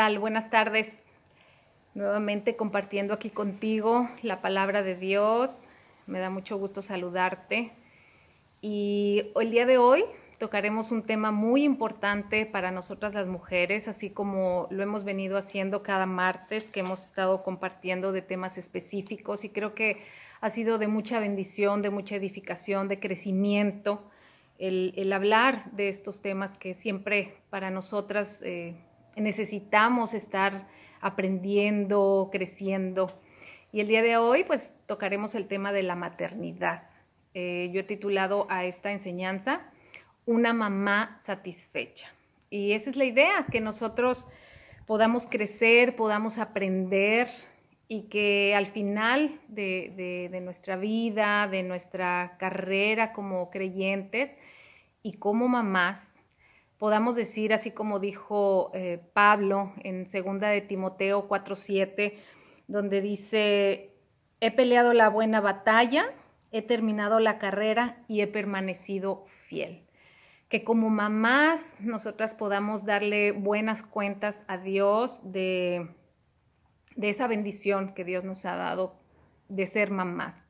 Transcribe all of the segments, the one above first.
tal? Buenas tardes. Nuevamente compartiendo aquí contigo la palabra de Dios. Me da mucho gusto saludarte. Y el día de hoy tocaremos un tema muy importante para nosotras las mujeres, así como lo hemos venido haciendo cada martes, que hemos estado compartiendo de temas específicos, y creo que ha sido de mucha bendición, de mucha edificación, de crecimiento, el hablar de estos temas que siempre para nosotras necesitamos estar aprendiendo, creciendo. Y el día de hoy pues tocaremos el tema de la maternidad. Yo he titulado a esta enseñanza Una mamá satisfecha. Y esa es la idea, que nosotros podamos crecer, podamos aprender y que al final de nuestra vida, de nuestra carrera como creyentes y como mamás, podamos decir, así como dijo Pablo en 2 de Timoteo 4:7, donde dice: he peleado la buena batalla, he terminado la carrera y he permanecido fiel. Que como mamás nosotras podamos darle buenas cuentas a Dios de esa bendición que Dios nos ha dado de ser mamás.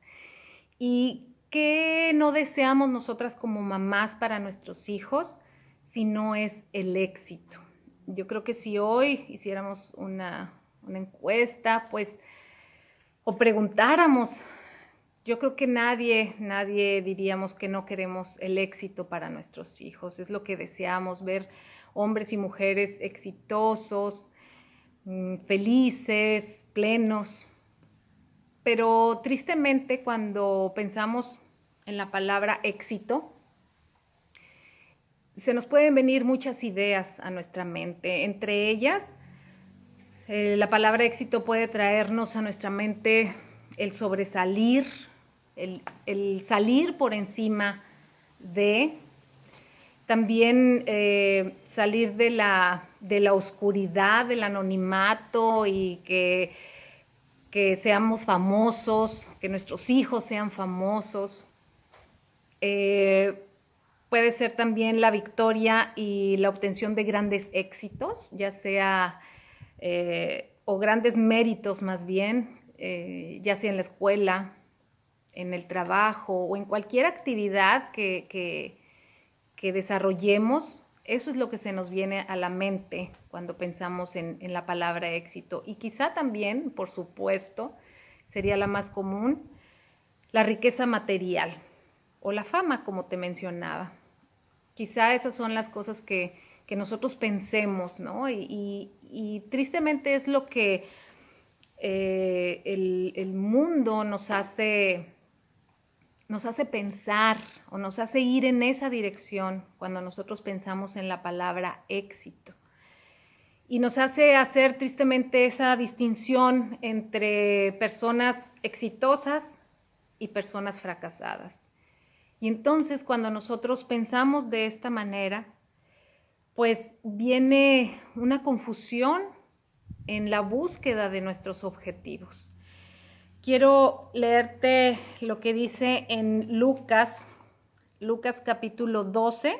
Y ¿qué no deseamos nosotras como mamás para nuestros hijos si no es el éxito? Yo creo que si hoy hiciéramos una encuesta, pues, o preguntáramos, yo creo que nadie diríamos que no queremos el éxito para nuestros hijos. Es lo que deseamos, ver hombres y mujeres exitosos, felices, plenos. Pero tristemente, cuando pensamos en la palabra éxito, se nos pueden venir muchas ideas a nuestra mente. Entre ellas, la palabra éxito puede traernos a nuestra mente el sobresalir, el salir por encima de, también salir de la oscuridad, del anonimato, y que seamos famosos, que nuestros hijos sean famosos. Puede ser también la victoria y la obtención de grandes éxitos, ya sea, o grandes méritos más bien, ya sea en la escuela, en el trabajo o en cualquier actividad que desarrollemos. Eso es lo que se nos viene a la mente cuando pensamos en la palabra éxito. Y quizá también, por supuesto, sería la más común, la riqueza material o la fama, como te mencionaba. Quizá esas son las cosas que nosotros pensemos, ¿no? Y tristemente es lo que el mundo nos hace pensar, o nos hace ir en esa dirección cuando nosotros pensamos en la palabra éxito. Y nos hace hacer tristemente esa distinción entre personas exitosas y personas fracasadas. Y entonces, cuando nosotros pensamos de esta manera, pues viene una confusión en la búsqueda de nuestros objetivos. Quiero leerte lo que dice en Lucas capítulo 12,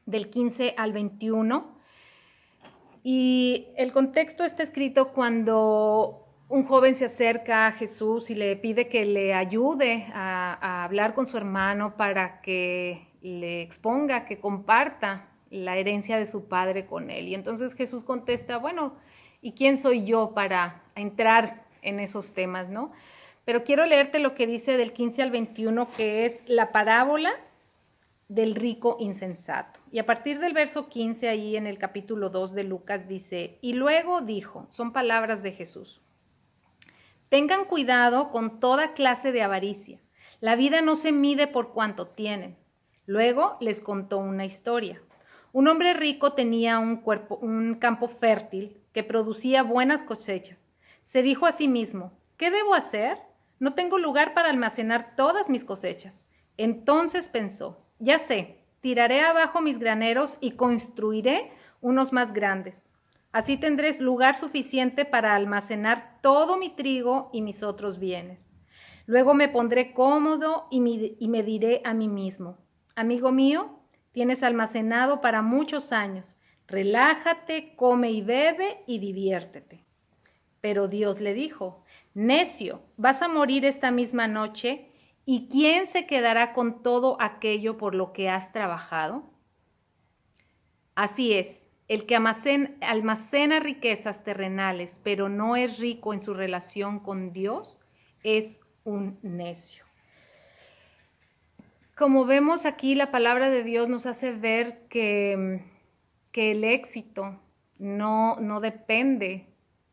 del 15 al 21. Y el contexto está escrito cuando un joven se acerca a Jesús y le pide que le ayude a hablar con su hermano para que le exponga, que comparta la herencia de su padre con él. Y entonces Jesús contesta: bueno, ¿y quién soy yo para entrar en esos temas, no? Pero quiero leerte lo que dice del 15 al 21, que es la parábola del rico insensato. Y a partir del verso 15, ahí en el capítulo 2 de Lucas, dice: y luego dijo, son palabras de Jesús: tengan cuidado con toda clase de avaricia. La vida no se mide por cuánto tienen. Luego les contó una historia. Un hombre rico tenía un campo fértil que producía buenas cosechas. Se dijo a sí mismo: ¿qué debo hacer? No tengo lugar para almacenar todas mis cosechas. Entonces pensó: ya sé, tiraré abajo mis graneros y construiré unos más grandes. Así tendré lugar suficiente para almacenar todo mi trigo y mis otros bienes. Luego me pondré cómodo y me diré a mí mismo: amigo mío, tienes almacenado para muchos años. Relájate, come y bebe y diviértete. Pero Dios le dijo, necio, vas a morir esta misma noche, ¿y quién se quedará con todo aquello por lo que has trabajado? Así es, el que almacena riquezas terrenales, pero no es rico en su relación con Dios, es un necio. Como vemos aquí, la palabra de Dios nos hace ver que el éxito no depende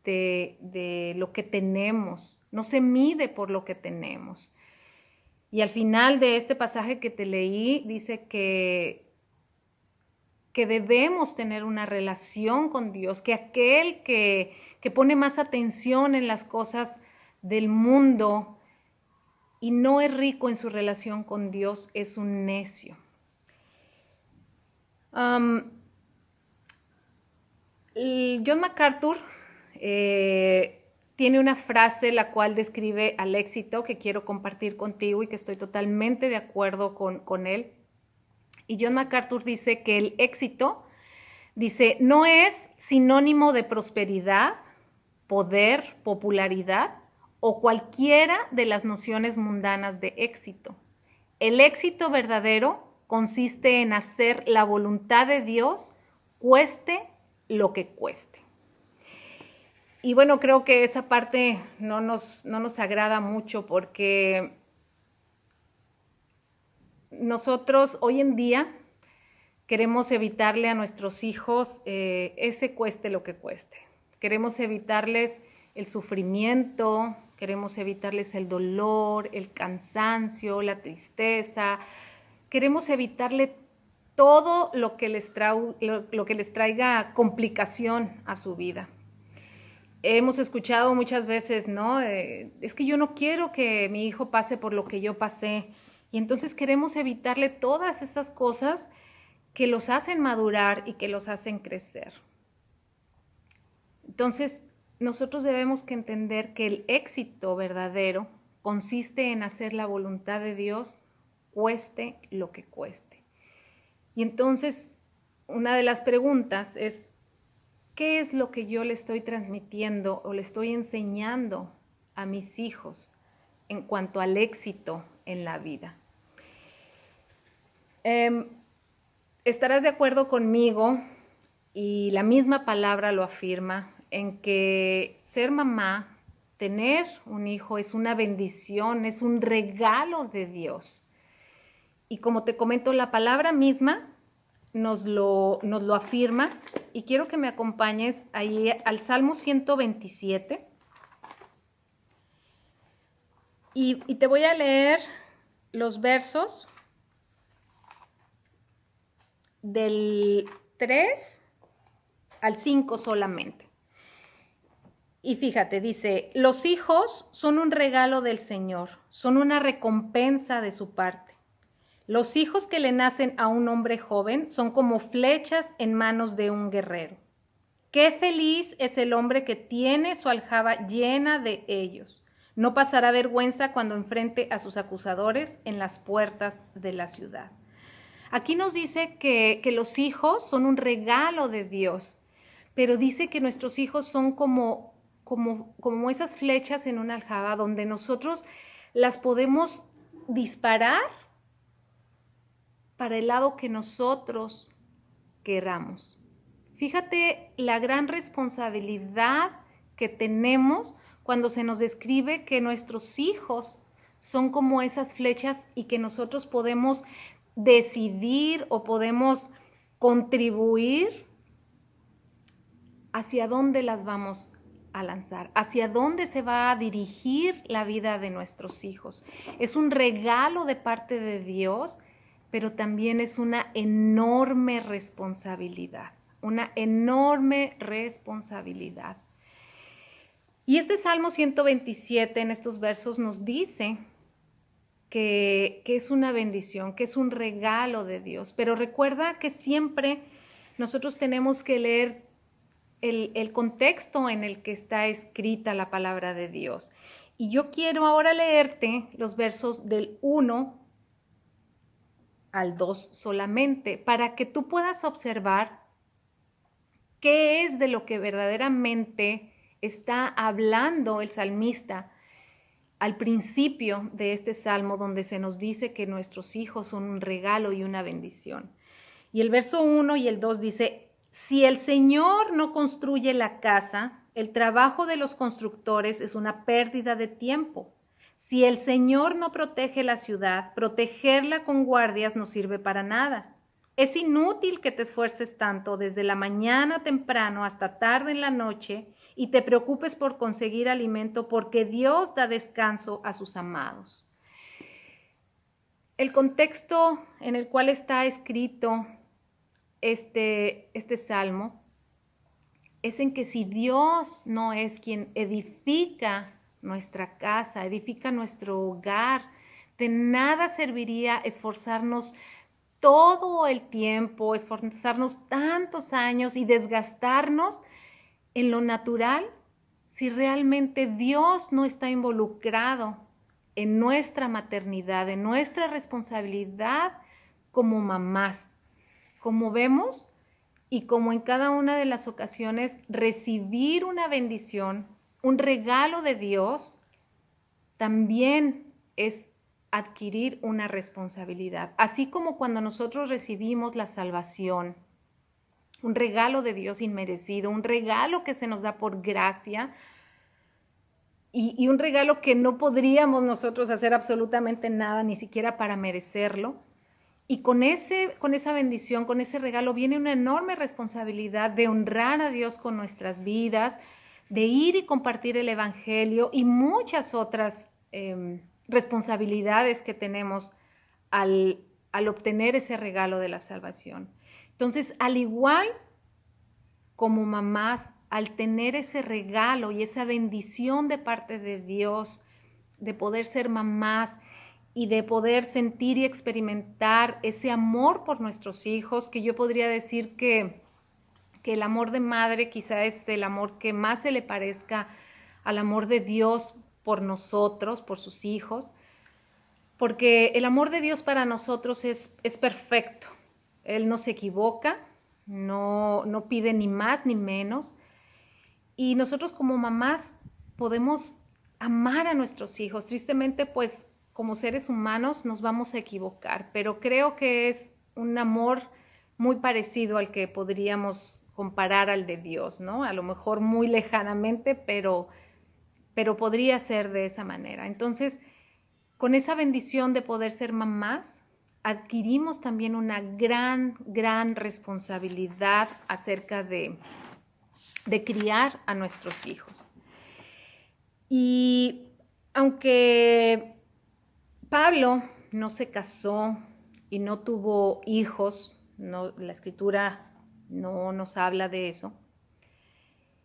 de lo que tenemos, no se mide por lo que tenemos. Y al final de este pasaje que te leí, dice que debemos tener una relación con Dios, que aquel que pone más atención en las cosas del mundo y no es rico en su relación con Dios es un necio. John MacArthur tiene una frase la cual describe al éxito que quiero compartir contigo y que estoy totalmente de acuerdo con él. Y John MacArthur dice que el éxito, dice, no es sinónimo de prosperidad, poder, popularidad o cualquiera de las nociones mundanas de éxito. El éxito verdadero consiste en hacer la voluntad de Dios, cueste lo que cueste. Y bueno, creo que esa parte no nos agrada mucho porque nosotros hoy en día queremos evitarle a nuestros hijos ese cueste lo que cueste. Queremos evitarles el sufrimiento, queremos evitarles el dolor, el cansancio, la tristeza. Queremos evitarle todo lo que les traiga complicación a su vida. Hemos escuchado muchas veces, ¿no? Es que yo no quiero que mi hijo pase por lo que yo pasé. Y entonces queremos evitarle todas esas cosas que los hacen madurar y que los hacen crecer. Entonces, nosotros debemos que entender que el éxito verdadero consiste en hacer la voluntad de Dios, cueste lo que cueste. Y entonces, una de las preguntas es, ¿qué es lo que yo le estoy transmitiendo o le estoy enseñando a mis hijos en cuanto al éxito en la vida? Estarás de acuerdo conmigo, y la misma palabra lo afirma, en que ser mamá, tener un hijo es una bendición, es un regalo de Dios. Y como te comento, la palabra misma nos lo afirma, y quiero que me acompañes ahí al Salmo 127. Y te voy a leer los versos del 3 al 5 solamente. Y fíjate, dice, los hijos son un regalo del Señor, son una recompensa de su parte. Los hijos que le nacen a un hombre joven son como flechas en manos de un guerrero. Qué feliz es el hombre que tiene su aljaba llena de ellos. No pasará vergüenza cuando enfrente a sus acusadores en las puertas de la ciudad. Aquí nos dice que los hijos son un regalo de Dios, pero dice que nuestros hijos son como esas flechas en una aljaba donde nosotros las podemos disparar para el lado que nosotros queramos. Fíjate la gran responsabilidad que tenemos cuando se nos describe que nuestros hijos son como esas flechas y que nosotros podemos decidir o podemos contribuir hacia dónde las vamos a lanzar, hacia dónde se va a dirigir la vida de nuestros hijos. Es un regalo de parte de Dios, pero también es una enorme responsabilidad, una enorme responsabilidad. Y este Salmo 127 en estos versos nos dice que es una bendición, que es un regalo de Dios. Pero recuerda que siempre nosotros tenemos que leer el contexto en el que está escrita la palabra de Dios. Y yo quiero ahora leerte los versos del 1 al 2 solamente, para que tú puedas observar ¿Qué es de lo que verdaderamente está hablando el salmista al principio de este salmo, donde se nos dice que nuestros hijos son un regalo y una bendición? Y el verso 1 y el 2 dice: si el Señor no construye la casa, el trabajo de los constructores es una pérdida de tiempo. Si el Señor no protege la ciudad, protegerla con guardias no sirve para nada. Es inútil que te esfuerces tanto desde la mañana temprano hasta tarde en la noche y te preocupes por conseguir alimento, porque Dios da descanso a sus amados. El contexto en el cual está escrito este salmo es en que si Dios no es quien edifica nuestra casa, edifica nuestro hogar, de nada serviría esforzarnos todo el tiempo, esforzarnos tantos años y desgastarnos en lo natural si realmente Dios no está involucrado en nuestra maternidad, en nuestra responsabilidad como mamás. Como vemos, y como en cada una de las ocasiones, recibir una bendición, un regalo de Dios, también es adquirir una responsabilidad. Así como cuando nosotros recibimos la salvación, un regalo de Dios inmerecido, un regalo que se nos da por gracia, y un regalo que no podríamos nosotros hacer absolutamente nada, ni siquiera para merecerlo. Y con esa bendición, con ese regalo, viene una enorme responsabilidad de honrar a Dios con nuestras vidas, de ir y compartir el Evangelio y muchas otras responsabilidades que tenemos al obtener ese regalo de la salvación. Entonces, al igual como mamás, al tener ese regalo y esa bendición de parte de Dios, de poder ser mamás, y de poder sentir y experimentar ese amor por nuestros hijos, que yo podría decir que el amor de madre quizá es el amor que más se le parezca al amor de Dios por nosotros, por sus hijos, porque el amor de Dios para nosotros es perfecto. Él no se equivoca, no pide ni más ni menos, y nosotros como mamás podemos amar a nuestros hijos. Tristemente, pues, como seres humanos nos vamos a equivocar, pero creo que es un amor muy parecido al que podríamos comparar al de Dios, ¿no? A lo mejor muy lejanamente, pero podría ser de esa manera. Entonces, con esa bendición de poder ser mamás, adquirimos también una gran responsabilidad acerca de criar a nuestros hijos. Y aunque Pablo no se casó y no tuvo hijos, la Escritura no nos habla de eso.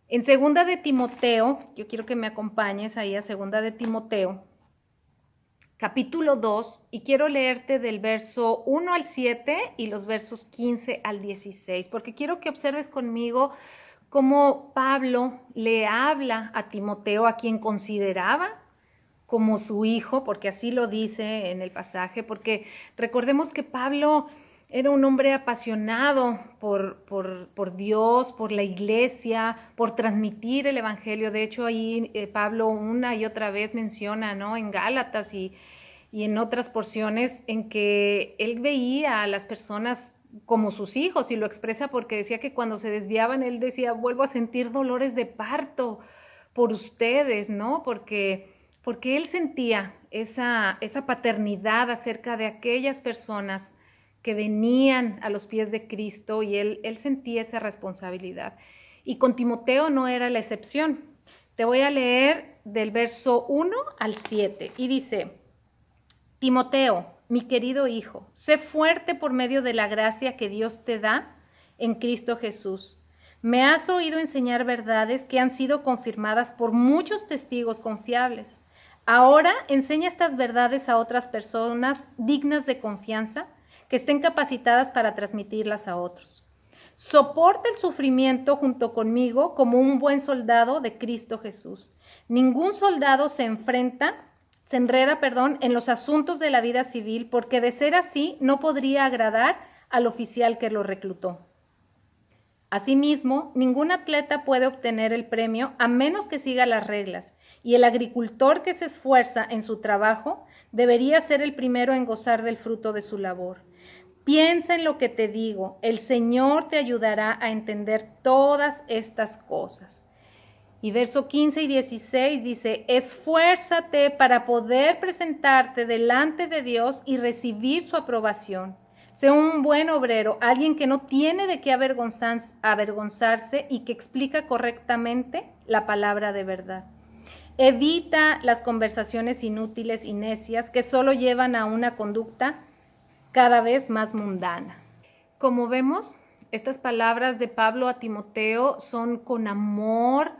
En 2 de Timoteo, yo quiero que me acompañes ahí a 2 de Timoteo, capítulo 2, y quiero leerte del verso 1 al 7 y los versos 15 al 16, porque quiero que observes conmigo cómo Pablo le habla a Timoteo, a quien consideraba como su hijo, porque así lo dice en el pasaje, porque recordemos que Pablo era un hombre apasionado por Dios, por la iglesia, por transmitir el evangelio. De hecho, ahí Pablo una y otra vez menciona, ¿no?, en Gálatas y en otras porciones, en que él veía a las personas como sus hijos, y lo expresa porque decía que cuando se desviaban, él decía: vuelvo a sentir dolores de parto por ustedes, ¿no? Porque él sentía esa paternidad acerca de aquellas personas que venían a los pies de Cristo, y él sentía esa responsabilidad. Y con Timoteo no era la excepción. Te voy a leer del verso 1 al 7, y dice: Timoteo, mi querido hijo, sé fuerte por medio de la gracia que Dios te da en Cristo Jesús. Me has oído enseñar verdades que han sido confirmadas por muchos testigos confiables. Ahora enseña estas verdades a otras personas dignas de confianza, que estén capacitadas para transmitirlas a otros. Soporta el sufrimiento junto conmigo como un buen soldado de Cristo Jesús. Ningún soldado se enreda en los asuntos de la vida civil, porque de ser así no podría agradar al oficial que lo reclutó. Asimismo, ningún atleta puede obtener el premio a menos que siga las reglas, y el agricultor que se esfuerza en su trabajo debería ser el primero en gozar del fruto de su labor. Piensa en lo que te digo, el Señor te ayudará a entender todas estas cosas. Y verso 15 y 16 dice, esfuérzate para poder presentarte delante de Dios y recibir su aprobación. Sé un buen obrero, alguien que no tiene de qué avergonzarse y que explica correctamente la palabra de verdad. Evita las conversaciones inútiles y necias que solo llevan a una conducta cada vez más mundana. Como vemos, estas palabras de Pablo a Timoteo son con amor,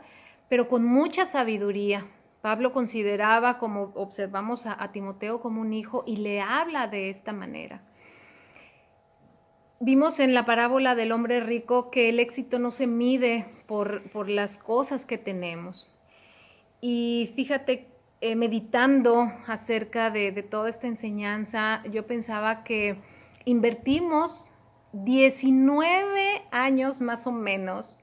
pero con mucha sabiduría. Pablo consideraba, como observamos a Timoteo, como un hijo y le habla de esta manera. Vimos en la parábola del hombre rico que el éxito no se mide por las cosas que tenemos. Y fíjate, meditando acerca de toda esta enseñanza, yo pensaba que invertimos 19 años más o menos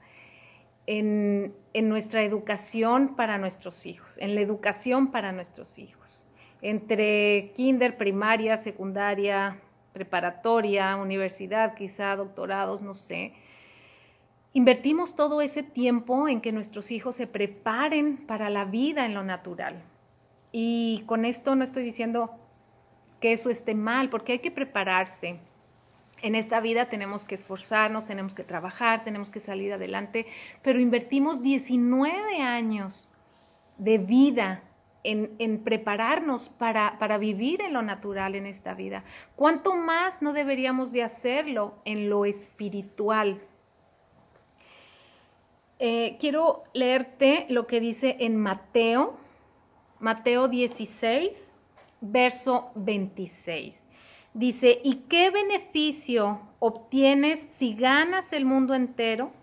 en nuestra educación para nuestros hijos, en la educación para nuestros hijos, entre kinder, primaria, secundaria, preparatoria, universidad, quizá doctorados, no sé. Invertimos todo ese tiempo en que nuestros hijos se preparen para la vida en lo natural. Y con esto no estoy diciendo que eso esté mal, porque hay que prepararse. En esta vida tenemos que esforzarnos, tenemos que trabajar, tenemos que salir adelante, pero invertimos 19 años de vida en prepararnos para vivir en lo natural en esta vida. ¿Cuánto más no deberíamos de hacerlo en lo espiritual? Quiero leerte lo que dice en Mateo 16, verso 26. Dice, ¿y qué beneficio obtienes si ganas el mundo entero,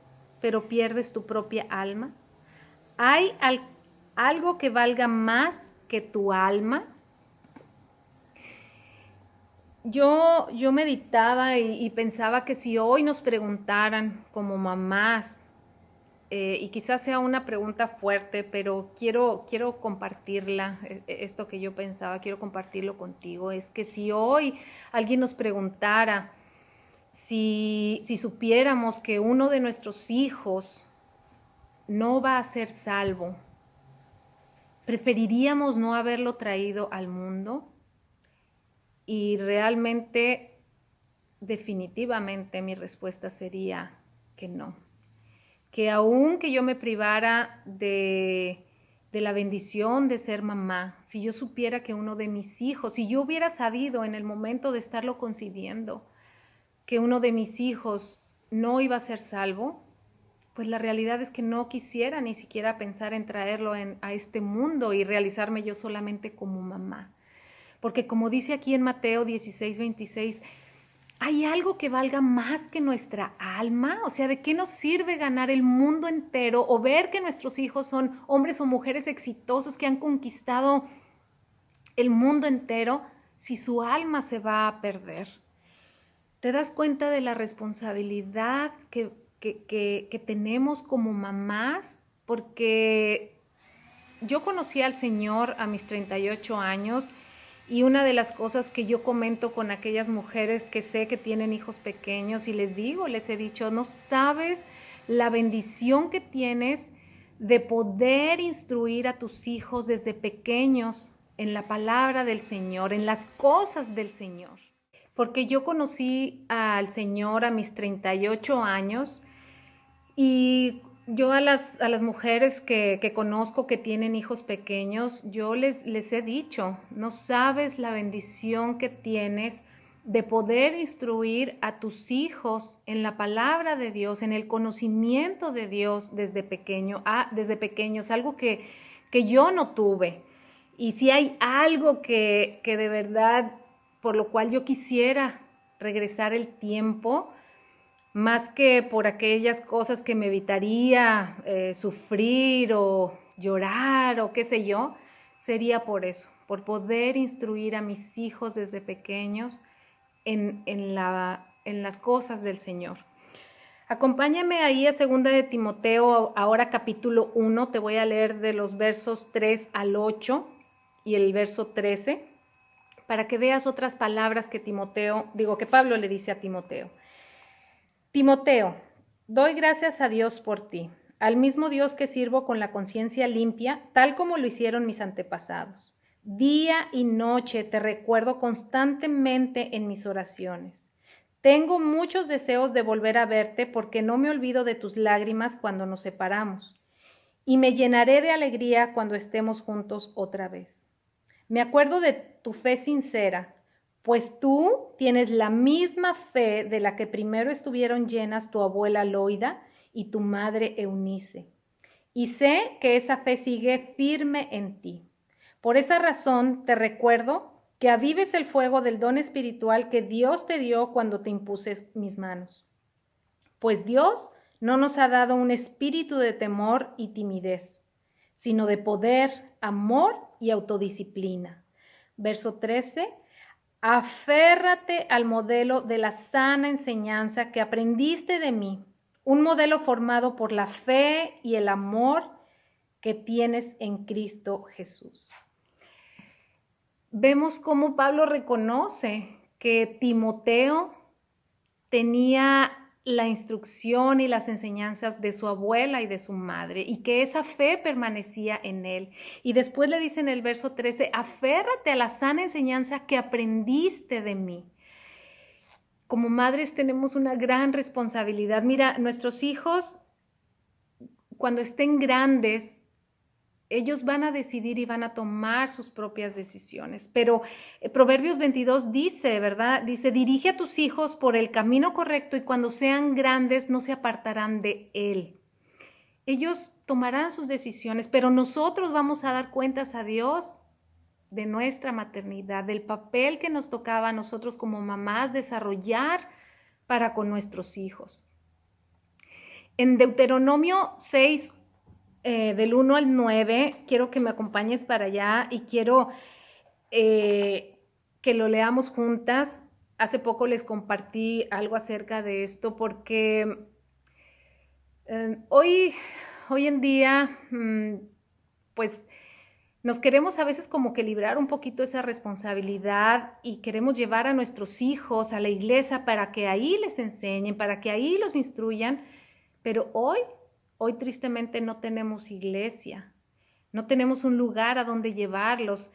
pero pierdes tu propia alma? ¿Hay algo que valga más que tu alma? Yo meditaba y pensaba que si hoy nos preguntaran como mamás, y quizás sea una pregunta fuerte, pero quiero compartirla, esto que yo pensaba, quiero compartirlo contigo, es que si hoy alguien nos preguntara si supiéramos que uno de nuestros hijos no va a ser salvo, ¿preferiríamos no haberlo traído al mundo? Y realmente, definitivamente, mi respuesta sería que no. Que aun que yo me privara de la bendición de ser mamá, si yo supiera que uno de mis hijos, si yo hubiera sabido en el momento de estarlo concibiendo que uno de mis hijos no iba a ser salvo, pues la realidad es que no quisiera ni siquiera pensar en traerlo a este mundo y realizarme yo solamente como mamá. Porque como dice aquí en Mateo 16, 26, ¿hay algo que valga más que nuestra alma? O sea, ¿de qué nos sirve ganar el mundo entero o ver que nuestros hijos son hombres o mujeres exitosos que han conquistado el mundo entero si su alma se va a perder? ¿Te das cuenta de la responsabilidad que tenemos como mamás? Porque yo conocí al Señor a mis 38 años. Y una de las cosas que yo comento con aquellas mujeres que sé que tienen hijos pequeños y les he dicho, no sabes la bendición que tienes de poder instruir a tus hijos desde pequeños en la palabra del Señor, en las cosas del Señor. Porque yo conocí al Señor a mis 38 años y yo a las mujeres que conozco que tienen hijos pequeños, yo les he dicho, no sabes la bendición que tienes de poder instruir a tus hijos en la palabra de Dios, en el conocimiento de Dios desde pequeños, algo que yo no tuve. Y si hay algo que de verdad, por lo cual yo quisiera regresar el tiempo, más que por aquellas cosas que me evitaría sufrir o llorar o qué sé yo, sería por eso, por poder instruir a mis hijos desde pequeños en las cosas del Señor. Acompáñame ahí a 2 de Timoteo, ahora capítulo 1, te voy a leer de los versos 3 al 8 y el verso 13, para que veas otras palabras que que Pablo le dice a Timoteo. Timoteo, doy gracias a Dios por ti, al mismo Dios que sirvo con la conciencia limpia, tal como lo hicieron mis antepasados. Día y noche te recuerdo constantemente en mis oraciones. Tengo muchos deseos de volver a verte porque no me olvido de tus lágrimas cuando nos separamos, y me llenaré de alegría cuando estemos juntos otra vez. Me acuerdo de tu fe sincera, pues tú tienes la misma fe de la que primero estuvieron llenas tu abuela Loida y tu madre Eunice, y sé que esa fe sigue firme en ti. Por esa razón te recuerdo que avives el fuego del don espiritual que Dios te dio cuando te impuse mis manos. Pues Dios no nos ha dado un espíritu de temor y timidez, sino de poder, amor y autodisciplina. Verso 13. Aférrate al modelo de la sana enseñanza que aprendiste de mí, un modelo formado por la fe y el amor que tienes en Cristo Jesús. Vemos cómo Pablo reconoce que Timoteo tenía la instrucción y las enseñanzas de su abuela y de su madre, y que esa fe permanecía en él. Y después le dice en el verso 13, aférrate a la sana enseñanza que aprendiste de mí. Como madres tenemos una gran responsabilidad. Mira, nuestros hijos, cuando estén grandes, ellos van a decidir y van a tomar sus propias decisiones. Pero Proverbios 22 dice, ¿verdad? Dice, dirige a tus hijos por el camino correcto y cuando sean grandes no se apartarán de él. Ellos tomarán sus decisiones, pero nosotros vamos a dar cuentas a Dios de nuestra maternidad, del papel que nos tocaba a nosotros como mamás desarrollar para con nuestros hijos. En Deuteronomio 6, del 1 al 9, quiero que me acompañes para allá y quiero que lo leamos juntas. Hace poco les compartí algo acerca de esto porque hoy en día, pues nos queremos a veces como que librar un poquito esa responsabilidad y queremos llevar a nuestros hijos a la iglesia para que ahí les enseñen, para que ahí los instruyan, pero hoy tristemente no tenemos iglesia, no tenemos un lugar a donde llevarlos.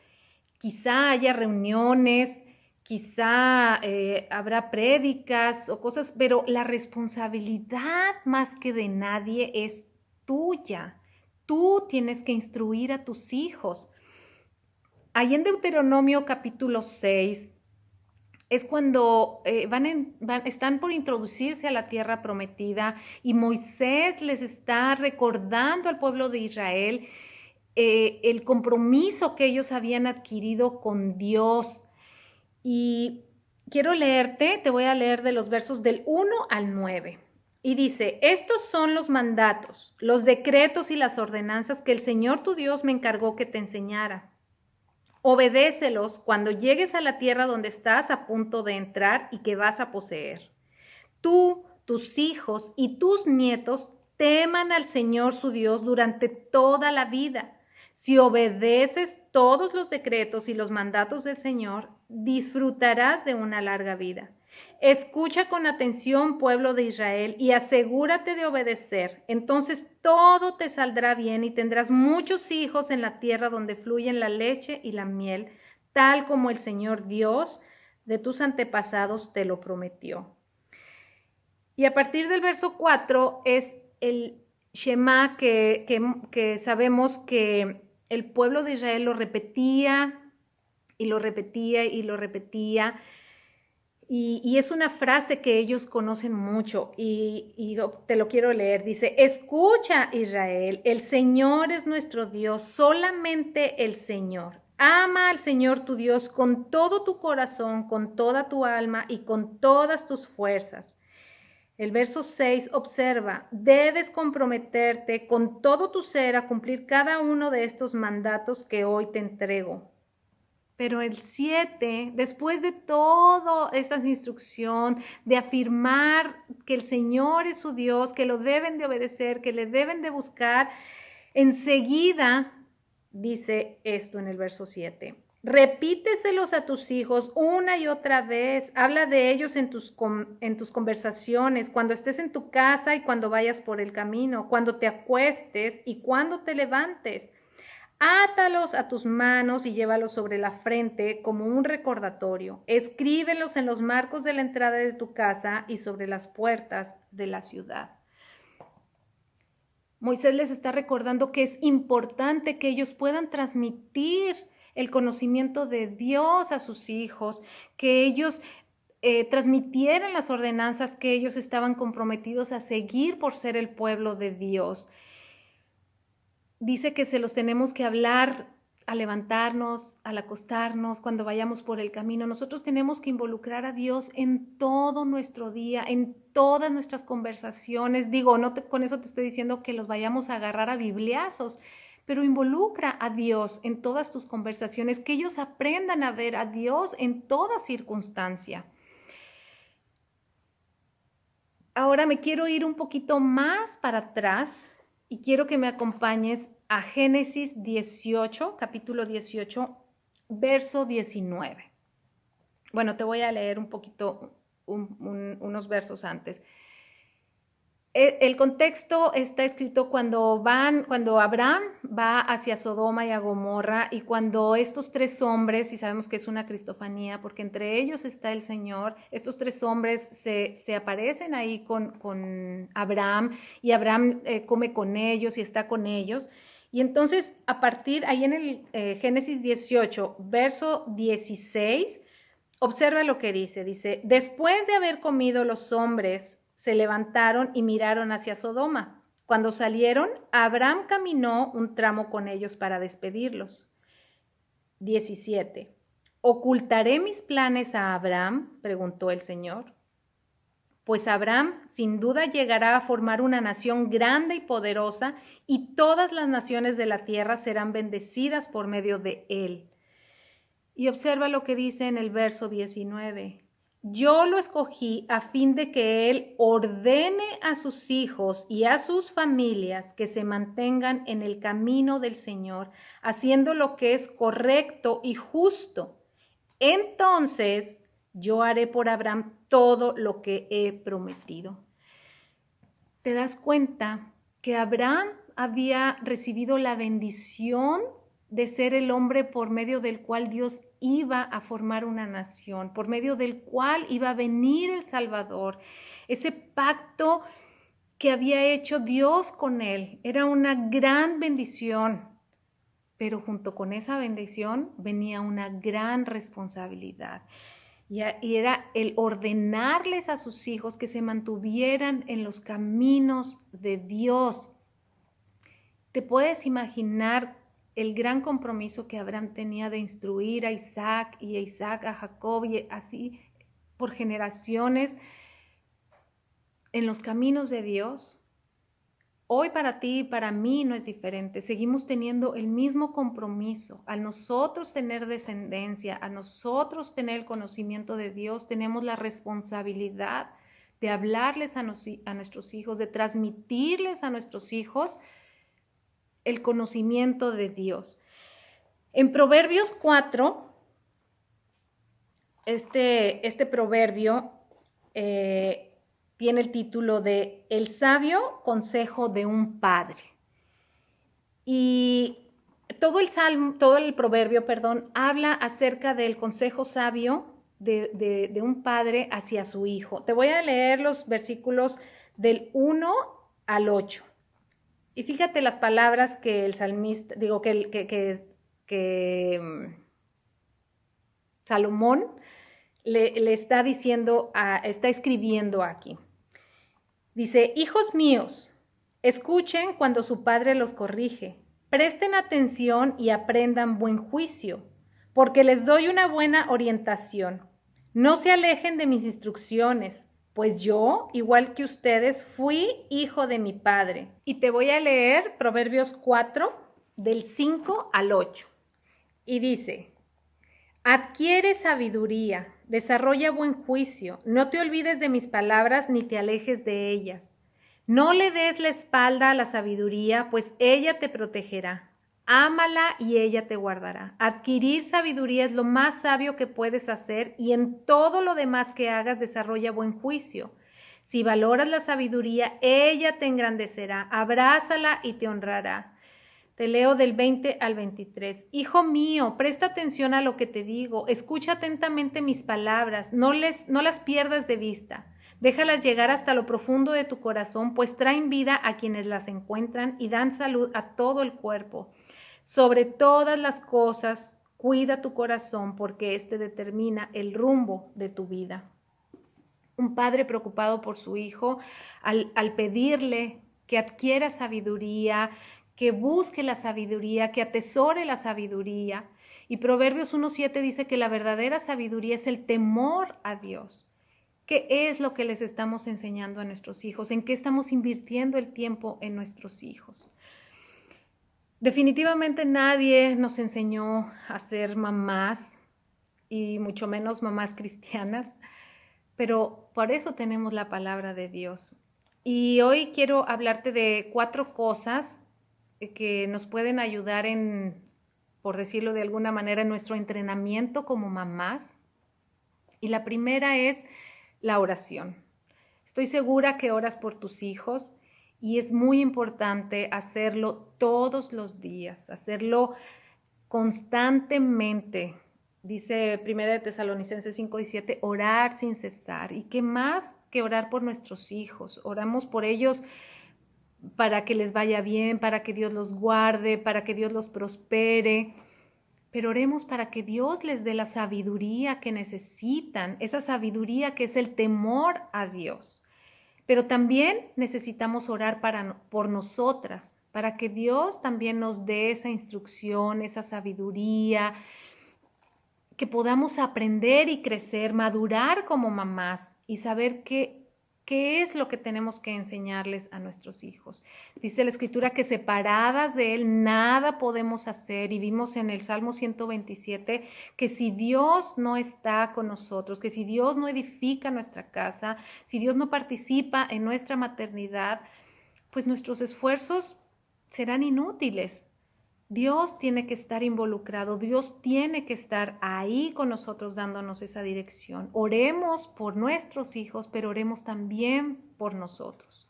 Quizá haya reuniones, quizá habrá prédicas o cosas, pero la responsabilidad más que de nadie es tuya. Tú tienes que instruir a tus hijos. Ahí en Deuteronomio capítulo 6, es cuando están por introducirse a la tierra prometida y Moisés les está recordando al pueblo de Israel el compromiso que ellos habían adquirido con Dios. Y quiero leerte, te voy a leer de los versos del 1 al 9. Y dice, estos son los mandatos, los decretos y las ordenanzas que el Señor tu Dios me encargó que te enseñara. Obedécelos cuando llegues a la tierra donde estás a punto de entrar y que vas a poseer. Tú, tus hijos y tus nietos teman al Señor su Dios durante toda la vida. Si obedeces todos los decretos y los mandatos del Señor, disfrutarás de una larga vida. Escucha con atención, pueblo de Israel, y asegúrate de obedecer. Entonces todo te saldrá bien y tendrás muchos hijos en la tierra donde fluyen la leche y la miel, tal como el Señor Dios de tus antepasados te lo prometió. Y a partir del verso 4 es el Shema que sabemos que el pueblo de Israel lo repetía y lo repetía y lo repetía. Y es una frase que ellos conocen mucho y te lo quiero leer. Dice, escucha Israel, el Señor es nuestro Dios, solamente el Señor. Ama al Señor tu Dios con todo tu corazón, con toda tu alma y con todas tus fuerzas. El verso 6 observa, debes comprometerte con todo tu ser a cumplir cada uno de estos mandatos que hoy te entrego. Pero el 7, después de toda esa instrucción, de afirmar que el Señor es su Dios, que lo deben de obedecer, que le deben de buscar, enseguida dice esto en el verso 7. Repíteselos a tus hijos una y otra vez. Habla de ellos en tus conversaciones, cuando estés en tu casa y cuando vayas por el camino, cuando te acuestes y cuando te levantes. Átalos a tus manos y llévalos sobre la frente como un recordatorio. Escríbelos en los marcos de la entrada de tu casa y sobre las puertas de la ciudad. Moisés les está recordando que es importante que ellos puedan transmitir el conocimiento de Dios a sus hijos, que ellos transmitieran las ordenanzas que ellos estaban comprometidos a seguir por ser el pueblo de Dios. Dice que se los tenemos que hablar al levantarnos, al acostarnos, cuando vayamos por el camino. Nosotros tenemos que involucrar a Dios en todo nuestro día, en todas nuestras conversaciones. Digo, con eso te estoy diciendo que los vayamos a agarrar a bibliazos, pero involucra a Dios en todas tus conversaciones, que ellos aprendan a ver a Dios en toda circunstancia. Ahora me quiero ir un poquito más para atrás y quiero que me acompañes a Génesis 18, capítulo 18, verso 19. Bueno, te voy a leer un poquito, unos versos antes. El contexto está escrito cuando Abraham va hacia Sodoma y a Gomorra, y cuando estos tres hombres, y sabemos que es una cristofanía porque entre ellos está el Señor, estos tres hombres se aparecen ahí con Abraham, y Abraham come con ellos y está con ellos. Y entonces, a partir, ahí en el Génesis 18, verso 16, observa lo que dice, después de haber comido los hombres, se levantaron y miraron hacia Sodoma. Cuando salieron, Abraham caminó un tramo con ellos para despedirlos. 17. ¿Ocultaré mis planes a Abraham?, preguntó el Señor. Pues Abraham sin duda llegará a formar una nación grande y poderosa, y todas las naciones de la tierra serán bendecidas por medio de él. Y observa lo que dice en el verso 19. Yo lo escogí a fin de que él ordene a sus hijos y a sus familias que se mantengan en el camino del Señor, haciendo lo que es correcto y justo. Entonces yo haré por Abraham todo lo que he prometido. ¿Te das cuenta que Abraham había recibido la bendición de ser el hombre por medio del cual Dios iba a formar una nación, por medio del cual iba a venir el Salvador? Ese pacto que había hecho Dios con él era una gran bendición, pero junto con esa bendición venía una gran responsabilidad. Y era el ordenarles a sus hijos que se mantuvieran en los caminos de Dios. ¿Te puedes imaginar el gran compromiso que Abraham tenía de instruir a Isaac y a Isaac a Jacob, y así por generaciones en los caminos de Dios? Hoy para ti y para mí no es diferente. Seguimos teniendo el mismo compromiso. Al nosotros tener descendencia, a nosotros tener el conocimiento de Dios, tenemos la responsabilidad de hablarles a nuestros hijos, de transmitirles a nuestros hijos el conocimiento de Dios. En Proverbios 4, este proverbio tiene el título de El sabio consejo de un padre. Y todo el proverbio, habla acerca del consejo sabio de un padre hacia su hijo. Te voy a leer los versículos del 1 al 8. Y fíjate las palabras que el salmista, Salomón le está diciendo, está escribiendo aquí. Dice: hijos míos, escuchen cuando su padre los corrige, presten atención y aprendan buen juicio, porque les doy una buena orientación. No se alejen de mis instrucciones, pues yo, igual que ustedes, fui hijo de mi padre. Y te voy a leer Proverbios 4, del 5 al 8. Y dice: Adquiere sabiduría, desarrolla buen juicio, no te olvides de mis palabras ni te alejes de ellas. No le des la espalda a la sabiduría, pues ella te protegerá. Ámala y ella te guardará. Adquirir sabiduría es lo más sabio que puedes hacer y en todo lo demás que hagas desarrolla buen juicio. Si valoras la sabiduría, ella te engrandecerá. Abrázala y te honrará. Te leo del 20 al 23. Hijo mío, presta atención a lo que te digo, escucha atentamente mis palabras, no las pierdas de vista. Déjalas llegar hasta lo profundo de tu corazón, pues traen vida a quienes las encuentran y dan salud a todo el cuerpo. Sobre todas las cosas, cuida tu corazón, porque éste determina el rumbo de tu vida. Un padre preocupado por su hijo, al pedirle que adquiera sabiduría, que busque la sabiduría, que atesore la sabiduría. Y Proverbios 1:7 dice que la verdadera sabiduría es el temor a Dios. ¿Qué es lo que les estamos enseñando a nuestros hijos? ¿En qué estamos invirtiendo el tiempo en nuestros hijos? Definitivamente nadie nos enseñó a ser mamás, y mucho menos mamás cristianas, pero por eso tenemos la palabra de Dios. Y hoy quiero hablarte de 4 cosas que nos pueden ayudar en, por decirlo de alguna manera, en nuestro entrenamiento como mamás. Y la primera es la oración. Estoy segura que oras por tus hijos y es muy importante hacerlo todos los días, hacerlo constantemente. Dice 1 de Tesalonicenses 5:17, orar sin cesar. ¿Y qué más que orar por nuestros hijos? Oramos por ellos para que les vaya bien, para que Dios los guarde, para que Dios los prospere. Pero oremos para que Dios les dé la sabiduría que necesitan, esa sabiduría que es el temor a Dios. Pero también necesitamos orar por nosotras, para que Dios también nos dé esa instrucción, esa sabiduría, que podamos aprender y crecer, madurar como mamás y saber qué es lo que tenemos que enseñarles a nuestros hijos. Dice la Escritura que separadas de Él nada podemos hacer, y vimos en el Salmo 127 que si Dios no está con nosotros, que si Dios no edifica nuestra casa, si Dios no participa en nuestra maternidad, pues nuestros esfuerzos serán inútiles. Dios tiene que estar involucrado, Dios tiene que estar ahí con nosotros dándonos esa dirección. Oremos por nuestros hijos, pero oremos también por nosotros.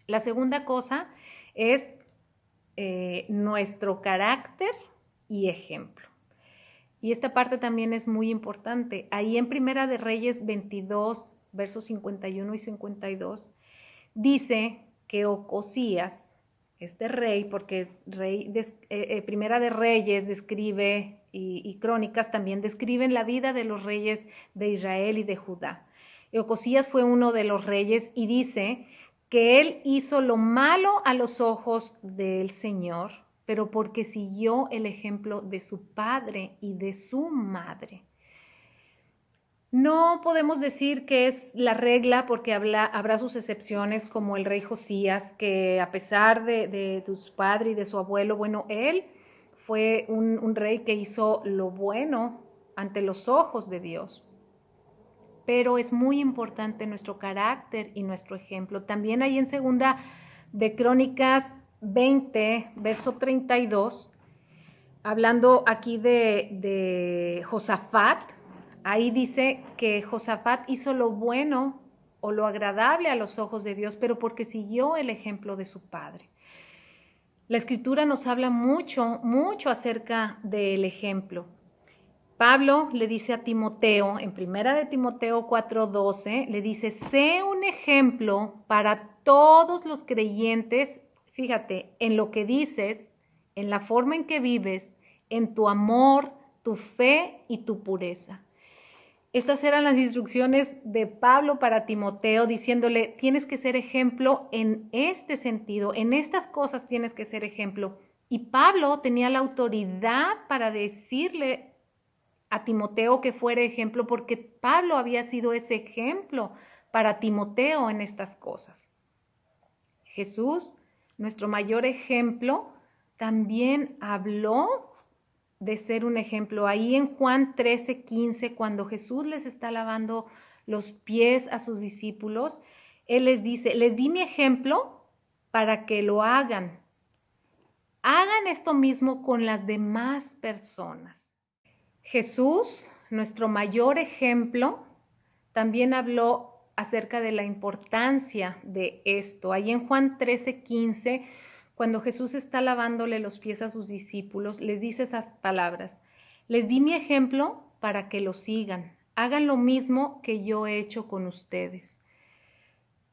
La segunda cosa es nuestro carácter y ejemplo. Y esta parte también es muy importante. Ahí en Primera de Reyes 22, versos 51 y 52, dice que Ocosías, este rey, porque es rey, Primera de Reyes describe y Crónicas también describen la vida de los reyes de Israel y de Judá. Y Ocosías fue uno de los reyes y dice que él hizo lo malo a los ojos del Señor, pero porque siguió el ejemplo de su padre y de su madre. No podemos decir que es la regla porque habrá sus excepciones, como el rey Josías, que a pesar de su padre y de su abuelo, bueno, él fue un rey que hizo lo bueno ante los ojos de Dios. Pero es muy importante nuestro carácter y nuestro ejemplo. También hay en Segunda de Crónicas 20, verso 32, hablando aquí de Josafat. Ahí dice que Josafat hizo lo bueno o lo agradable a los ojos de Dios, pero porque siguió el ejemplo de su padre. La Escritura nos habla mucho, mucho acerca del ejemplo. Pablo le dice a Timoteo, en 1 de Timoteo 4:12, le dice, sé un ejemplo para todos los creyentes, fíjate, en lo que dices, en la forma en que vives, en tu amor, tu fe y tu pureza. Estas eran las instrucciones de Pablo para Timoteo, diciéndole, tienes que ser ejemplo en este sentido, en estas cosas tienes que ser ejemplo. Y Pablo tenía la autoridad para decirle a Timoteo que fuera ejemplo, porque Pablo había sido ese ejemplo para Timoteo en estas cosas. Jesús, nuestro mayor ejemplo, también habló de ser un ejemplo. Ahí en Juan 13:15, cuando Jesús les está lavando los pies a sus discípulos, Él les dice, les di mi ejemplo para que lo hagan. Hagan esto mismo con las demás personas. Jesús, nuestro mayor ejemplo, también habló acerca de la importancia de esto. Ahí en Juan 13:15, cuando Jesús está lavándole los pies a sus discípulos, les dice esas palabras. Les di mi ejemplo para que lo sigan. Hagan lo mismo que yo he hecho con ustedes.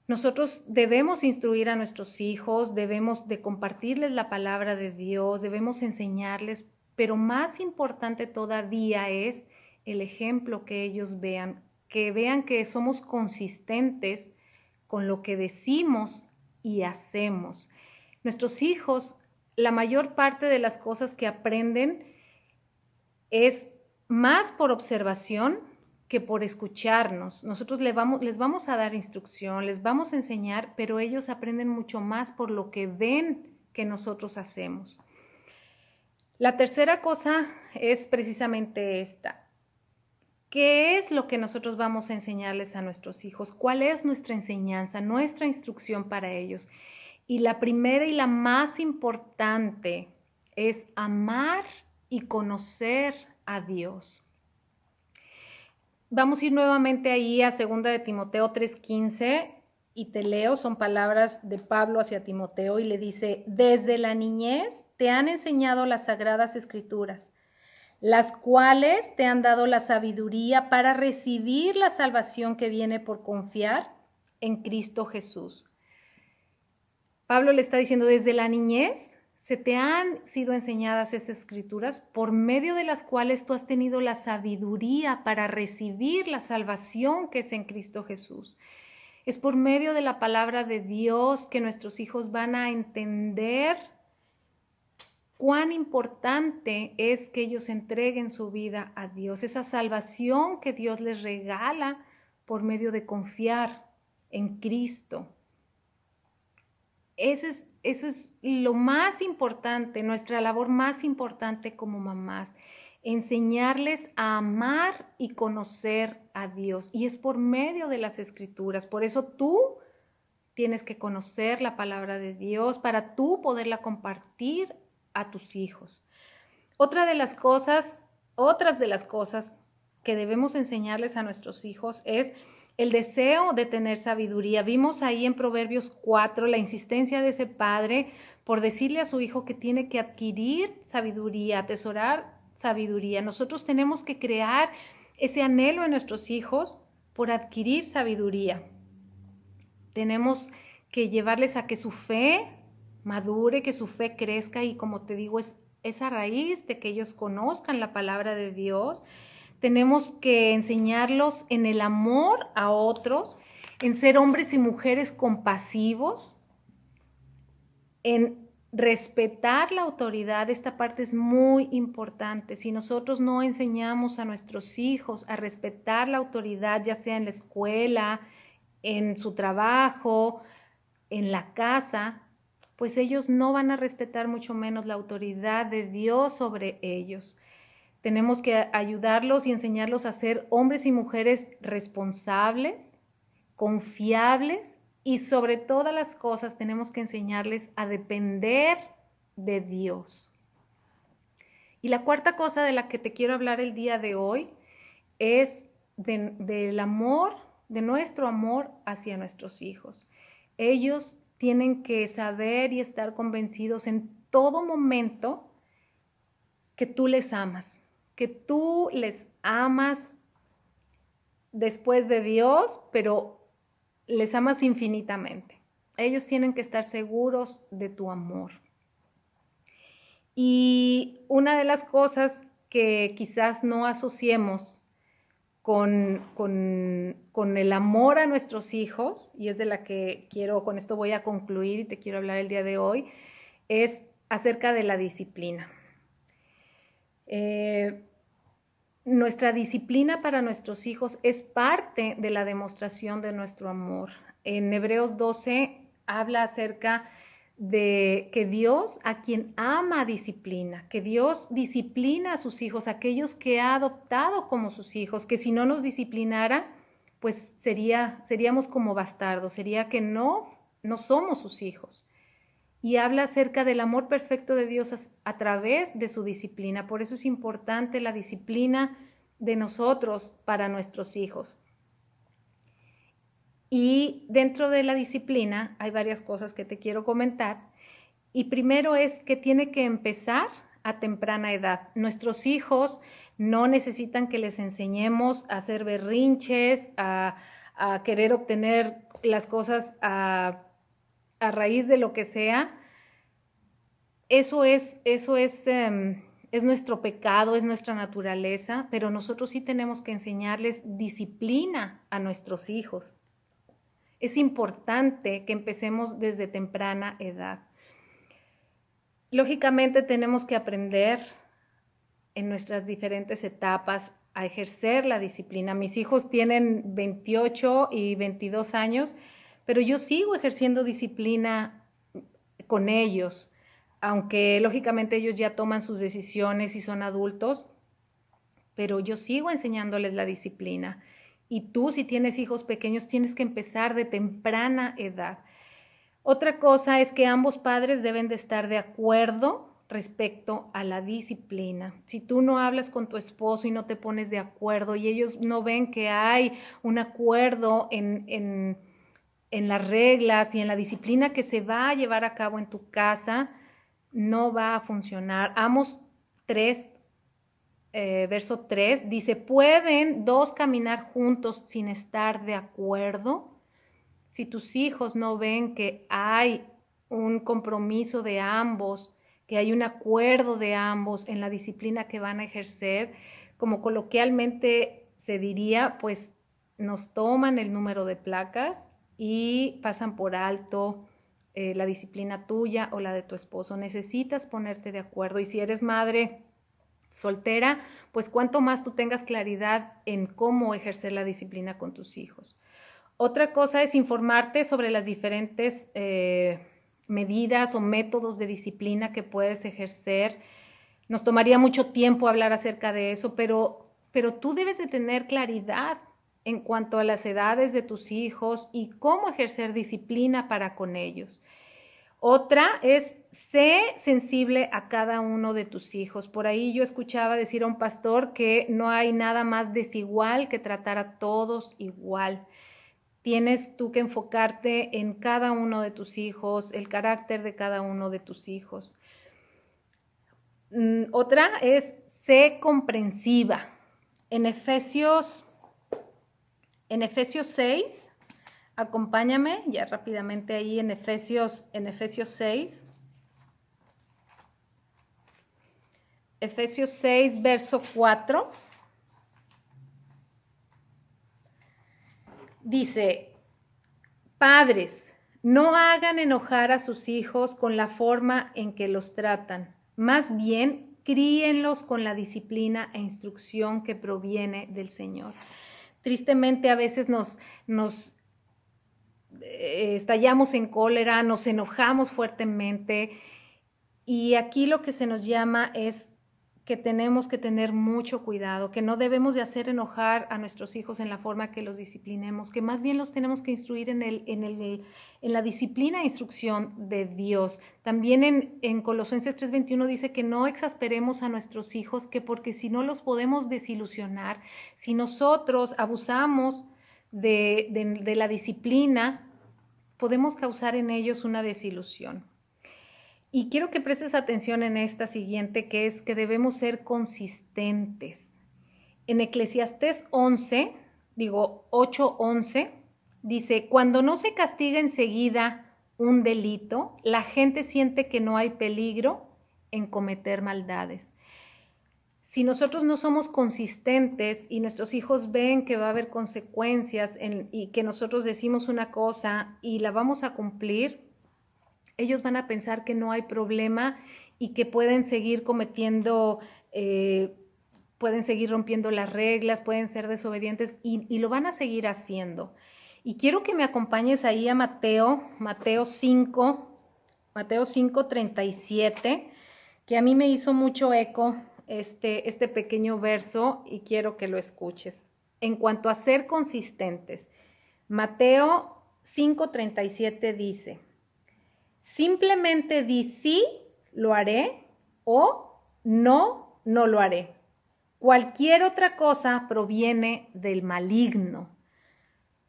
Nosotros debemos instruir a nuestros hijos, debemos de compartirles la palabra de Dios, debemos enseñarles, pero más importante todavía es el ejemplo que ellos vean que somos consistentes con lo que decimos y hacemos. Nuestros hijos, la mayor parte de las cosas que aprenden es más por observación que por escucharnos. Nosotros les vamos a dar instrucción, les vamos a enseñar, pero ellos aprenden mucho más por lo que ven que nosotros hacemos. La tercera cosa es precisamente esta. ¿Qué es lo que nosotros vamos a enseñarles a nuestros hijos? ¿Cuál es nuestra enseñanza, nuestra instrucción para ellos? Y la primera y la más importante es amar y conocer a Dios. Vamos a ir nuevamente ahí a 2 de Timoteo 3:15 y te leo, son palabras de Pablo hacia Timoteo y le dice, desde la niñez te han enseñado las sagradas escrituras, las cuales te han dado la sabiduría para recibir la salvación que viene por confiar en Cristo Jesús. Pablo le está diciendo, desde la niñez se te han sido enseñadas esas escrituras por medio de las cuales tú has tenido la sabiduría para recibir la salvación que es en Cristo Jesús. Es por medio de la palabra de Dios que nuestros hijos van a entender cuán importante es que ellos entreguen su vida a Dios, esa salvación que Dios les regala por medio de confiar en Cristo. Eso es lo más importante, nuestra labor más importante como mamás, enseñarles a amar y conocer a Dios. Y es por medio de las Escrituras. Por eso tú tienes que conocer la palabra de Dios para tú poderla compartir a tus hijos. Otras de las cosas que debemos enseñarles a nuestros hijos es el deseo de tener sabiduría. Vimos ahí en Proverbios 4 la insistencia de ese padre por decirle a su hijo que tiene que adquirir sabiduría, atesorar sabiduría. Nosotros tenemos que crear ese anhelo en nuestros hijos por adquirir sabiduría. Tenemos que llevarles a que su fe madure, que su fe crezca y, como te digo, es esa raíz de que ellos conozcan la palabra de Dios. Tenemos que enseñarlos en el amor a otros, en ser hombres y mujeres compasivos, en respetar la autoridad. Esta parte es muy importante. Si nosotros no enseñamos a nuestros hijos a respetar la autoridad, ya sea en la escuela, en su trabajo, en la casa, pues ellos no van a respetar mucho menos la autoridad de Dios sobre ellos. Tenemos que ayudarlos y enseñarlos a ser hombres y mujeres responsables, confiables y sobre todas las cosas tenemos que enseñarles a depender de Dios. Y la cuarta cosa de la que te quiero hablar el día de hoy es del amor, de nuestro amor hacia nuestros hijos. Ellos tienen que saber y estar convencidos en todo momento que tú les amas, que tú les amas después de Dios, pero les amas infinitamente. Ellos tienen que estar seguros de tu amor. Y una de las cosas que quizás no asociemos con el amor a nuestros hijos, y es de la que con esto voy a concluir y te quiero hablar el día de hoy, es acerca de la disciplina. Nuestra disciplina para nuestros hijos es parte de la demostración de nuestro amor. En Hebreos 12 habla acerca de que Dios a quien ama disciplina, que Dios disciplina a sus hijos, aquellos que ha adoptado como sus hijos, que si no nos disciplinara, pues seríamos como bastardos, sería que no somos sus hijos. Y habla acerca del amor perfecto de Dios a través de su disciplina. Por eso es importante la disciplina de nosotros para nuestros hijos. Y dentro de la disciplina hay varias cosas que te quiero comentar. Y primero es que tiene que empezar a temprana edad. Nuestros hijos no necesitan que les enseñemos a hacer berrinches, a querer obtener las cosas a raíz de lo que sea. Eso es nuestro pecado, es nuestra naturaleza, pero nosotros sí tenemos que enseñarles disciplina a nuestros hijos. Es importante que empecemos desde temprana edad. Lógicamente tenemos que aprender en nuestras diferentes etapas a ejercer la disciplina. Mis hijos tienen 28 y 22 años, pero yo sigo ejerciendo disciplina con ellos, aunque lógicamente ellos ya toman sus decisiones y son adultos, pero yo sigo enseñándoles la disciplina. Y tú, si tienes hijos pequeños, tienes que empezar de temprana edad. Otra cosa es que ambos padres deben de estar de acuerdo respecto a la disciplina. Si tú no hablas con tu esposo y no te pones de acuerdo y ellos no ven que hay un acuerdo en las reglas y en la disciplina que se va a llevar a cabo en tu casa, no va a funcionar. Amos 3, verso 3, dice, ¿pueden dos caminar juntos sin estar de acuerdo? Si tus hijos no ven que hay un compromiso de ambos, que hay un acuerdo de ambos en la disciplina que van a ejercer, como coloquialmente se diría, pues nos toman el número de placas y pasan por alto la disciplina tuya o la de tu esposo. Necesitas ponerte de acuerdo, y si eres madre soltera, pues cuanto más tú tengas claridad en cómo ejercer la disciplina con tus hijos. Otra cosa es informarte sobre las diferentes medidas o métodos de disciplina que puedes ejercer. Nos tomaría mucho tiempo hablar acerca de eso, pero tú debes de tener claridad en cuanto a las edades de tus hijos y cómo ejercer disciplina para con ellos. Otra es, sé sensible a cada uno de tus hijos. Por ahí yo escuchaba decir a un pastor que no hay nada más desigual que tratar a todos igual. Tienes tú que enfocarte en cada uno de tus hijos, el carácter de cada uno de tus hijos. Otra es, sé comprensiva. En Efesios 6, acompáñame ya rápidamente ahí en Efesios 6. Efesios 6, verso 4. Dice, padres, no hagan enojar a sus hijos con la forma en que los tratan. Más bien, críenlos con la disciplina e instrucción que proviene del Señor. Tristemente a veces nos estallamos en cólera, nos enojamos fuertemente, y aquí lo que se nos llama es que tenemos que tener mucho cuidado, que no debemos de hacer enojar a nuestros hijos en la forma que los disciplinemos, que más bien los tenemos que instruir en la disciplina e instrucción de Dios. También en Colosenses 3:21 dice que no exasperemos a nuestros hijos, que porque si no los podemos desilusionar. Si nosotros abusamos de la disciplina, podemos causar en ellos una desilusión. Y quiero que prestes atención en esta siguiente, que es que debemos ser consistentes. En Eclesiastés 8:11, dice, cuando no se castiga enseguida un delito, la gente siente que no hay peligro en cometer maldades. Si nosotros no somos consistentes y nuestros hijos ven que va a haber consecuencias y que nosotros decimos una cosa y la vamos a cumplir, ellos van a pensar que no hay problema y que pueden seguir cometiendo, pueden seguir rompiendo las reglas, pueden ser desobedientes y lo van a seguir haciendo. Y quiero que me acompañes ahí a Mateo 5, Mateo 5:37, que a mí me hizo mucho eco este pequeño verso y quiero que lo escuches. En cuanto a ser consistentes, Mateo 5:37 dice, simplemente di sí, lo haré, o no, no lo haré. Cualquier otra cosa proviene del maligno.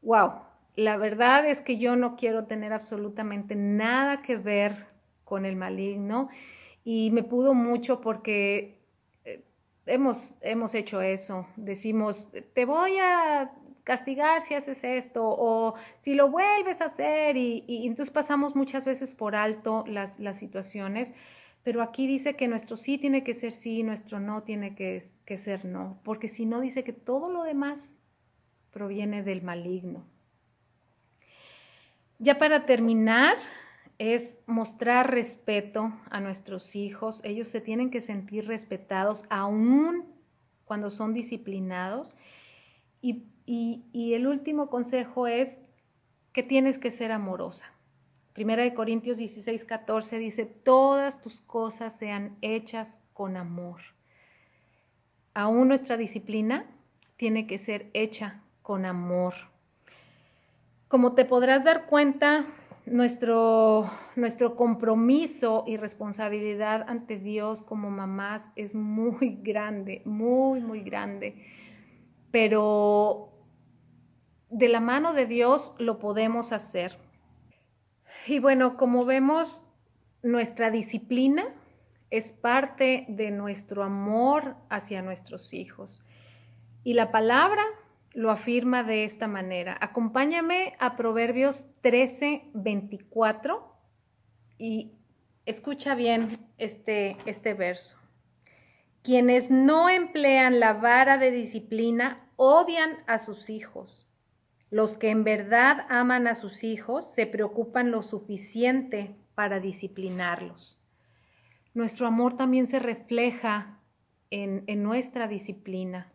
Wow, la verdad es que yo no quiero tener absolutamente nada que ver con el maligno y me pudo mucho porque hemos hecho eso. Decimos, te voy a castigar si haces esto o si lo vuelves a hacer y entonces pasamos muchas veces por alto las situaciones, pero aquí dice que nuestro sí tiene que ser sí, nuestro no tiene que ser no, porque si no dice que todo lo demás proviene del maligno. Ya para terminar, es mostrar respeto a nuestros hijos. Ellos se tienen que sentir respetados aún cuando son disciplinados. Y el último consejo es que tienes que ser amorosa. Primera de Corintios 16:14 dice, todas tus cosas sean hechas con amor. Aún nuestra disciplina tiene que ser hecha con amor. Como te podrás dar cuenta, nuestro compromiso y responsabilidad ante Dios como mamás es muy grande, muy, muy grande. Pero de la mano de Dios lo podemos hacer. Y bueno, como vemos, nuestra disciplina es parte de nuestro amor hacia nuestros hijos. Y la palabra lo afirma de esta manera. Acompáñame a Proverbios 13:24 y escucha bien este verso. Quienes no emplean la vara de disciplina odian a sus hijos. Los que en verdad aman a sus hijos se preocupan lo suficiente para disciplinarlos. Nuestro amor también se refleja en nuestra disciplina.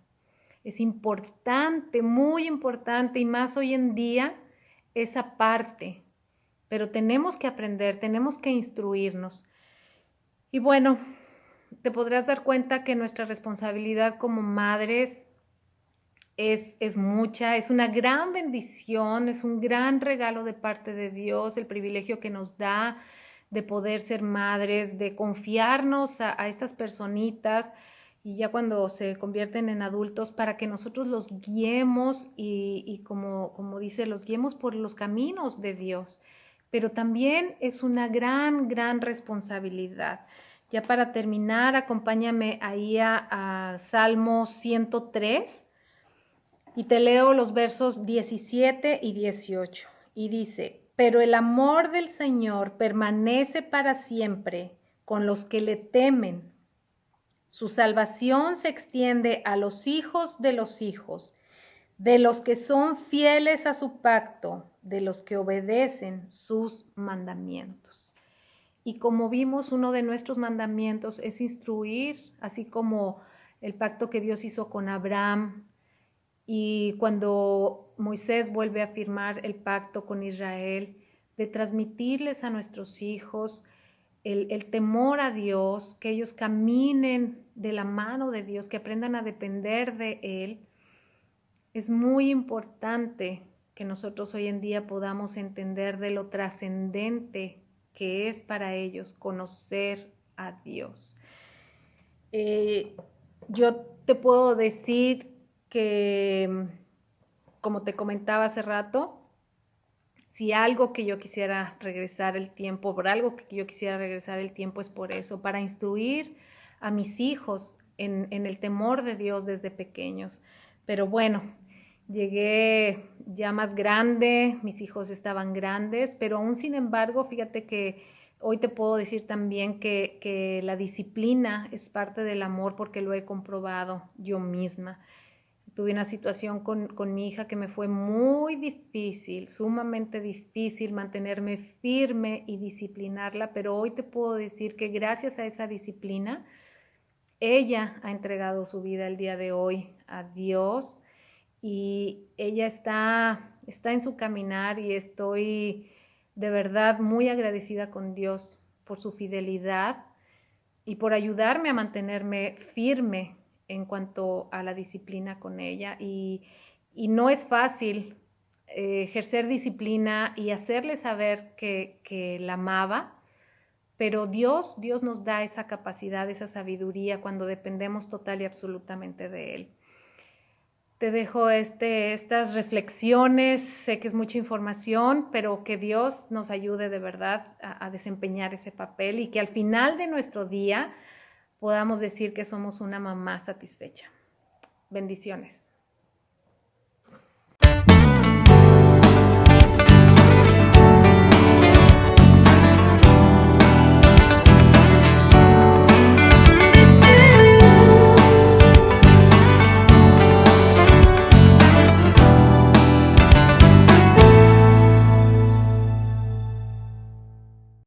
Es importante, muy importante, y más hoy en día, esa parte. Pero tenemos que aprender, tenemos que instruirnos. Y bueno, te podrás dar cuenta que nuestra responsabilidad como madres es mucha, es una gran bendición, es un gran regalo de parte de Dios, el privilegio que nos da de poder ser madres, de confiarnos a estas personitas y ya cuando se convierten en adultos para que nosotros los guiemos y como dice, los guiemos por los caminos de Dios. Pero también es una gran, gran responsabilidad. Ya para terminar, acompáñame ahí a Salmo 103. Y te leo los versos 17 y 18. Y dice, pero el amor del Señor permanece para siempre con los que le temen. Su salvación se extiende a los hijos, de los que son fieles a su pacto, de los que obedecen sus mandamientos. Y como vimos, uno de nuestros mandamientos es instruir, así como el pacto que Dios hizo con Abraham. Y cuando Moisés vuelve a firmar el pacto con Israel, de transmitirles a nuestros hijos el temor a Dios, que ellos caminen de la mano de Dios, que aprendan a depender de Él, es muy importante que nosotros hoy en día podamos entender de lo trascendente que es para ellos conocer a Dios. Yo te puedo decir que, como te comentaba hace rato, si algo que yo quisiera regresar el tiempo, por algo que yo quisiera regresar el tiempo es por eso, para instruir a mis hijos en el temor de Dios desde pequeños. Pero bueno, llegué ya más grande, mis hijos estaban grandes, pero aún sin embargo, fíjate que hoy te puedo decir también que la disciplina es parte del amor porque lo he comprobado yo misma. Tuve una situación con mi hija que me fue muy difícil, sumamente difícil mantenerme firme y disciplinarla, pero hoy te puedo decir que gracias a esa disciplina, ella ha entregado su vida el día de hoy a Dios y ella está en su caminar y estoy de verdad muy agradecida con Dios por su fidelidad y por ayudarme a mantenerme firme en cuanto a la disciplina con ella. Y no es fácil ejercer disciplina y hacerle saber que la amaba, pero Dios nos da esa capacidad, esa sabiduría cuando dependemos total y absolutamente de Él. Te dejo estas reflexiones, sé que es mucha información, pero que Dios nos ayude de verdad a desempeñar ese papel y que al final de nuestro día podamos decir que somos una mamá satisfecha. Bendiciones.